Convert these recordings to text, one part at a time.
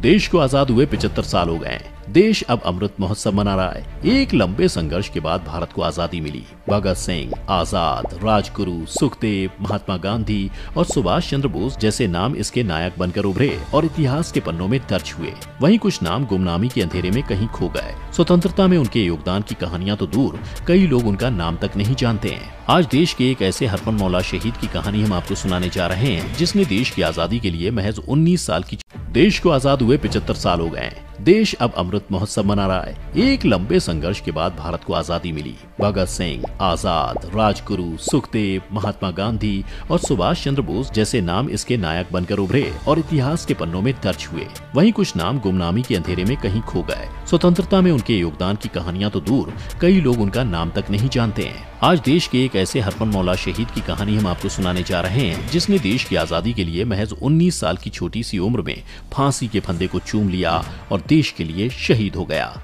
देश को आजाद हुए 75 साल हो गए। देश अब अमृत महोत्सव मना रहा है। एक लंबे संघर्ष के बाद भारत को आजादी मिली। भगत सिंह, आजाद, राजगुरु, सुखदेव, महात्मा गांधी और सुभाष चंद्र बोस जैसे नाम इसके नायक बनकर उभरे और इतिहास के पन्नों में दर्ज हुए। वहीं कुछ नाम गुमनामी के अंधेरे में कहीं खो गए। स्वतंत्रता में उनके योगदान की कहानियां तो दूर, कई लोग उनका नाम तक नहीं जानते हैं। आज देश के एक ऐसे हरफन मौला शहीद की कहानी हम आपको सुनाने जा रहे हैं, जिसने देश की आजादी के लिए महज 19 साल की। देश को आजाद हुए 75 साल हो गए। देश अब अमृत महोत्सव मना रहा है। एक लंबे संघर्ष के बाद भारत को आजादी मिली। भगत सिंह, आजाद, राजगुरु, सुखदेव, महात्मा गांधी और सुभाष चंद्र बोस जैसे नाम इसके नायक बनकर उभरे और इतिहास के पन्नों में दर्ज हुए। वहीं कुछ नाम गुमनामी के अंधेरे में कहीं खो गए। स्वतंत्रता में उनके योगदान की कहानियां तो दूर, कई लोग उनका नाम तक नहीं जानते हैं। आज देश के एक ऐसे हरफन मौला शहीद की कहानी हम आपको सुनाने जा रहे हैं, जिसने देश की आजादी के लिए महज 19 साल की छोटी सी उम्र में फांसी के फंदे को चूम लिया और देश के लिए शहीद हो गया।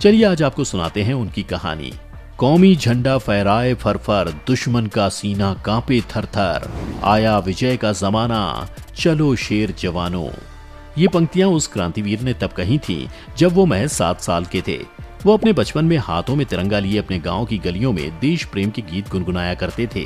चलिए आज आपको सुनाते हैं उनकी कहानी। कौमी झंडा फहराए फरफर, दुश्मन का सीना कांपे थरथर, आया विजय का जमाना, चलो शेर जवानों। ये पंक्तियां उस क्रांतिवीर ने तब कही थी जब वो महज 7 साल के थे। वो अपने बचपन में हाथों में तिरंगा लिए अपने गांव की गलियों में देश प्रेम के गीत गुनगुनाया करते थे।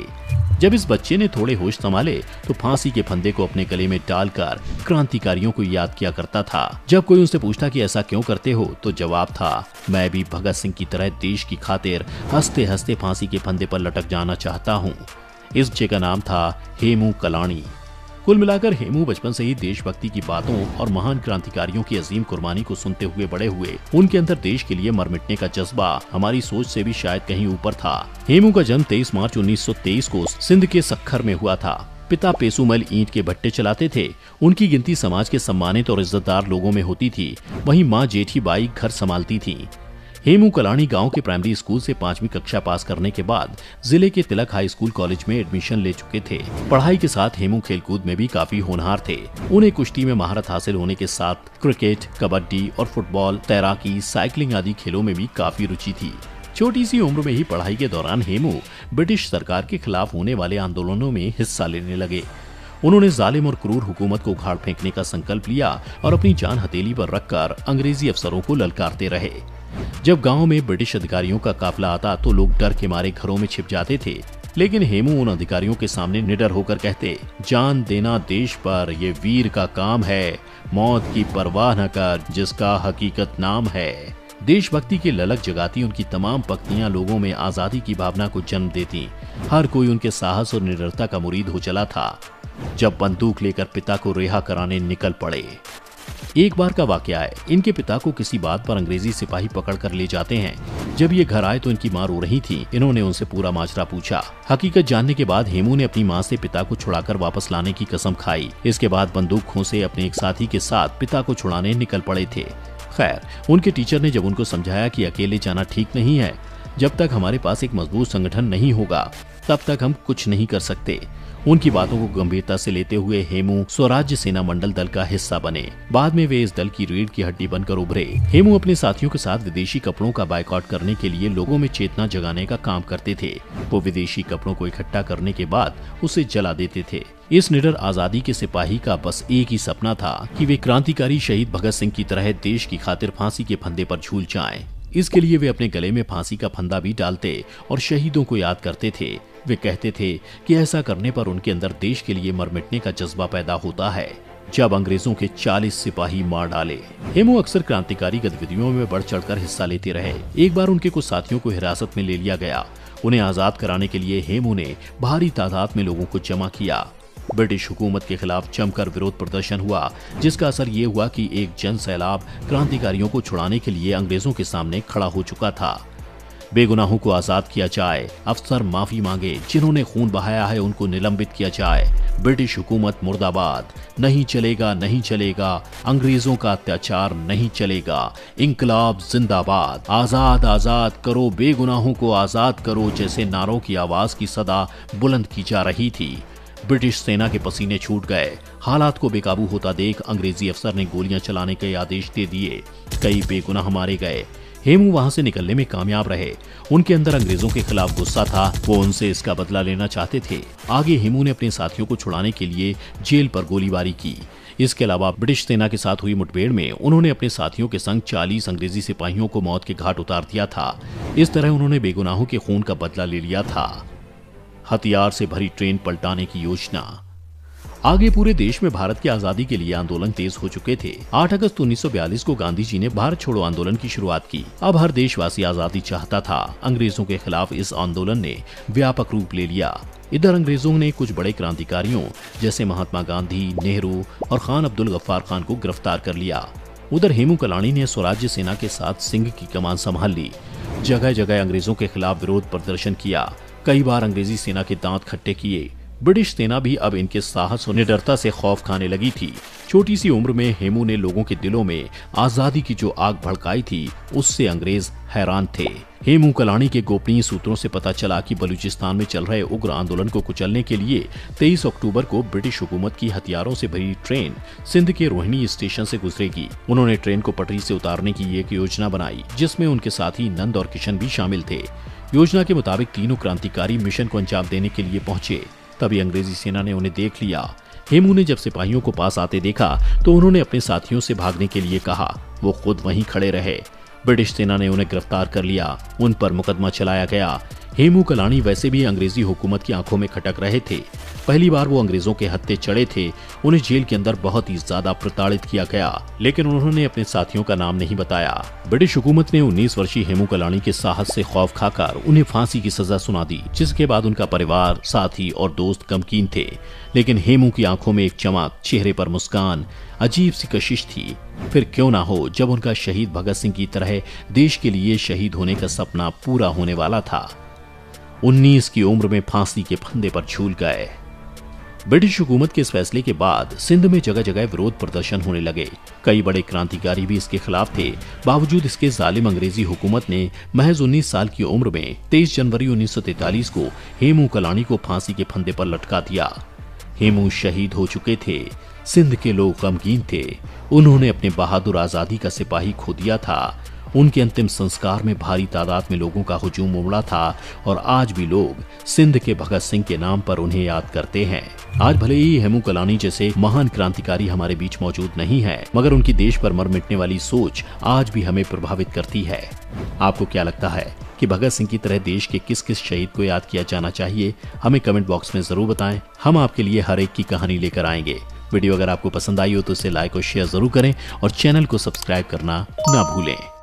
जब इस बच्चे ने थोड़े होश संभाले तो फांसी के फंदे को अपने गले में डालकर क्रांतिकारियों को याद किया करता था। जब कोई उनसे पूछता कि ऐसा क्यों करते हो, तो जवाब था, मैं भी भगत सिंह की तरह देश की खातिर हंसते हंसते फांसी के फंदे पर लटक जाना चाहता हूँ। इस बच्चे का नाम था हेमू कलानी। कुल मिलाकर हेमू बचपन से ही देशभक्ति की बातों और महान क्रांतिकारियों की अजीम कुर्बानी को सुनते हुए बड़े हुए। उनके अंदर देश के लिए मर मिटने का जज्बा हमारी सोच से भी शायद कहीं ऊपर था। हेमू का जन्म 23 मार्च 1923 को सिंध के सक्खर में हुआ था। पिता पेसूमल ईंट के भट्टे चलाते थे। उनकी गिनती समाज के सम्मानित और इज्जतदार लोगों में होती थी। वहीं माँ जेठी बाई घर संभालती थी। हेमू कलानी गांव के प्राइमरी स्कूल से 5वीं कक्षा पास करने के बाद जिले के तिलक हाई स्कूल कॉलेज में एडमिशन ले चुके थे। पढ़ाई के साथ हेमू खेलकूद में भी काफी होनहार थे। उन्हें कुश्ती में महारत हासिल होने के साथ क्रिकेट, कबड्डी और फुटबॉल, तैराकी, साइकिलिंग आदि खेलों में भी काफी रुचि थी। छोटी सी उम्र में ही पढ़ाई के दौरान हेमू ब्रिटिश सरकार के खिलाफ होने वाले आंदोलनों में हिस्सा लेने लगे। उन्होंने जालिम और क्रूर हुकूमत को उखाड़ फेंकने का संकल्प लिया और अपनी जान हथेली पर रखकर अंग्रेजी अफसरों को ललकारते रहे। जब गांव में ब्रिटिश अधिकारियों का काफिला आता तो लोग डर के मारे घरों में छिप जाते थे, लेकिन हेमू उन अधिकारियों के सामने निडर होकर कहते, जान देना देश पर ये वीर का काम है, मौत की परवाह न कर जिसका हकीकत नाम है। देशभक्ति की ललक जगाती उनकी तमाम पंक्तियां लोगों में आजादी की भावना को जन्म देती। हर कोई उनके साहस और निडरता का मुरीद हो चला था। जब बंदूक लेकर पिता को रिहा कराने निकल पड़े। एक बार का वाकया है। इनके पिता को किसी बात पर अंग्रेजी सिपाही पकड़ कर ले जाते हैं। जब ये घर आए तो इनकी मां रो रही थी। इन्होंने उनसे पूरा माजरा पूछा। हकीकत जानने के बाद हेमू ने अपनी मां से पिता को छुड़ाकर वापस लाने की कसम खाई। इसके बाद बंदूक खोसे अपने एक साथी के साथ पिता को छुड़ाने निकल पड़े थे। खैर, उनके टीचर ने जब उनको समझाया कि अकेले जाना ठीक नहीं है, जब तक हमारे पास एक मजबूत संगठन नहीं होगा तब तक हम कुछ नहीं कर सकते। उनकी बातों को गंभीरता से लेते हुए हेमू स्वराज्य सेना मंडल दल का हिस्सा बने। बाद में वे इस दल की रीढ़ की हड्डी बनकर उभरे। हेमू अपने साथियों के साथ विदेशी कपड़ों का बायकॉट करने के लिए लोगों में चेतना जगाने का काम करते थे। वो विदेशी कपड़ों को इकट्ठा करने के बाद उसे जला देते थे। इस निडर आजादी के सिपाही का बस एक ही सपना था कि वे क्रांतिकारी शहीद भगत सिंह की तरह देश की खातिर फांसी के फंदे पर झूल जाएं। इसके लिए वे अपने गले में फांसी का फंदा भी डालते और शहीदों को याद करते थे। वे कहते थे कि ऐसा करने पर उनके अंदर देश के लिए मर मिटने का जज्बा पैदा होता है। जब अंग्रेजों के 40 सिपाही मार डाले। हेमू अक्सर क्रांतिकारी गतिविधियों में बढ़ चढ़कर हिस्सा लेते रहे। एक बार उनके कुछ साथियों को हिरासत में ले लिया गया। उन्हें आजाद कराने के लिए हेमू ने भारी तादाद में लोगों को जमा किया। ब्रिटिश हुकूमत के खिलाफ जमकर विरोध प्रदर्शन हुआ, जिसका असर ये हुआ कि एक जन सैलाब क्रांतिकारियों को छुड़ाने के लिए अंग्रेजों के सामने खड़ा हो चुका था। बेगुनाहों को आजाद किया जाए, अफसर माफी मांगे, जिन्होंने खून बहाया है उनको निलंबित किया जाए। ब्रिटिश हुकूमत मुर्दाबाद, नहीं चलेगा नहीं चलेगा, अंग्रेजों का अत्याचार नहीं चलेगा, इंकलाब जिंदाबाद, आजाद आजाद करो, बेगुनाहों को आजाद करो जैसे नारों की आवाज की सदा बुलंद की जा रही थी। ब्रिटिश सेना के पसीने छूट गए। हालात को बेकाबू होता देख अंग्रेजी अफसर ने गोलियां चलाने के आदेश दे दिए। कई बेगुनाह मारे गए। हेमू वहां से निकलने में कामयाब रहे। उनके अंदर अंग्रेजों के खिलाफ गुस्सा था, वो उनसे इसका बदला लेना चाहते थे। आगे हेमू ने अपने साथियों को छुड़ाने के लिए जेल पर गोलीबारी की। इसके अलावा ब्रिटिश सेना के साथ हुई मुठभेड़ में उन्होंने अपने साथियों के संग 40 अंग्रेजी सिपाहियों को मौत के घाट उतार दिया था। इस तरह उन्होंने बेगुनाहों के खून का बदला ले लिया था। हथियार से भरी ट्रेन पलटाने की योजना। आगे पूरे देश में भारत की आजादी के लिए आंदोलन तेज हो चुके थे। 8 अगस्त 1942 को गांधी जी ने भारत छोड़ो आंदोलन की शुरुआत की। अब हर देशवासी आजादी चाहता था। अंग्रेजों के खिलाफ इस आंदोलन ने व्यापक रूप ले लिया। इधर अंग्रेजों ने कुछ बड़े क्रांतिकारियों जैसे महात्मा गांधी, नेहरू और खान अब्दुल गफ्फार खान को गिरफ्तार कर लिया। उधर हेमू कलानी ने स्वराज्य सेना के साथ सिंह की कमान संभाल ली। जगह जगह अंग्रेजों के खिलाफ विरोध प्रदर्शन किया। कई बार अंग्रेजी सेना के दांत खट्टे किए। ब्रिटिश सेना भी अब इनके साहस और निडरता से खौफ खाने लगी थी। छोटी सी उम्र में हेमू ने लोगों के दिलों में आजादी की जो आग भड़काई थी, उससे अंग्रेज हैरान थे। हेमू कलानी के गोपनीय सूत्रों से पता चला कि बलूचिस्तान में चल रहे उग्र आंदोलन को कुचलने के लिए 23 अक्टूबर को ब्रिटिश हुकूमत की हथियारों से भरी ट्रेन सिंध के रोहिणी स्टेशन से गुजरेगी। उन्होंने ट्रेन को पटरी से उतारने की एक योजना बनाई, जिसमें उनके साथी नंद और किशन भी शामिल थे। योजना के मुताबिक तीनों क्रांतिकारी मिशन को अंजाम देने के लिए पहुंचे। तभी अंग्रेजी सेना ने उन्हें देख लिया। हेमू ने जब सिपाहियों को पास आते देखा तो उन्होंने अपने साथियों से भागने के लिए कहा। वो खुद वहीं खड़े रहे। ब्रिटिश सेना ने उन्हें गिरफ्तार कर लिया। उन पर मुकदमा चलाया गया। हेमू कलानी वैसे भी अंग्रेजी हुकूमत की आंखों में खटक रहे थे। पहली बार वो अंग्रेजों के हत्थे चढ़े थे। उन्हें जेल के अंदर बहुत ही ज्यादा प्रताड़ित किया गया, लेकिन उन्होंने अपने साथियों का नाम नहीं बताया। ब्रिटिश हुकूमत ने 19 वर्षीय हेमू कलानी के साहस से खौफ खाकर उन्हें फांसी की सजा सुना दी, जिसके बाद उनका परिवार, साथी और दोस्त गमगीन थे। लेकिन हेमू की आंखों में एक चमक, चेहरे पर मुस्कान, अजीब सी कशिश थी। फिर क्यों ना हो, जब उनका शहीद भगत सिंह की तरह देश के लिए शहीद होने का सपना पूरा होने वाला था। 19 की उम्र में फांसी के फंदे पर झूल गए। ब्रिटिश हुकूमत के इस फैसले के बाद सिंध में जगह जगह विरोध प्रदर्शन होने लगे। कई बड़े क्रांतिकारी भी इसके खिलाफ थे। बावजूद इसके जालिम अंग्रेजी हुकूमत ने महज 19 साल की उम्र में 23 जनवरी 1943 को हेमू कलानी को फांसी के फंदे पर लटका दिया। हेमू शहीद हो चुके थे। सिंध के लोग गमगीन थे। उन्होंने अपने बहादुर आजादी का सिपाही खो दिया था। उनके अंतिम संस्कार में भारी तादाद में लोगों का हुजूम उमड़ा था और आज भी लोग सिंध के भगत सिंह के नाम पर उन्हें याद करते हैं। आज भले ही हेमू कलानी जैसे महान क्रांतिकारी हमारे बीच मौजूद नहीं है, मगर उनकी देश पर मर मिटने वाली सोच आज भी हमें प्रभावित करती है। आपको क्या लगता है कि भगत सिंह की तरह देश के किस किस शहीद को याद किया जाना चाहिए? हमें कमेंट बॉक्स में जरूर बताएं। हम आपके लिए हर एक की कहानी लेकर आएंगे। वीडियो अगर आपको पसंद आई हो तो इसे लाइक और शेयर जरूर करें और चैनल को सब्सक्राइब करना ना भूलें।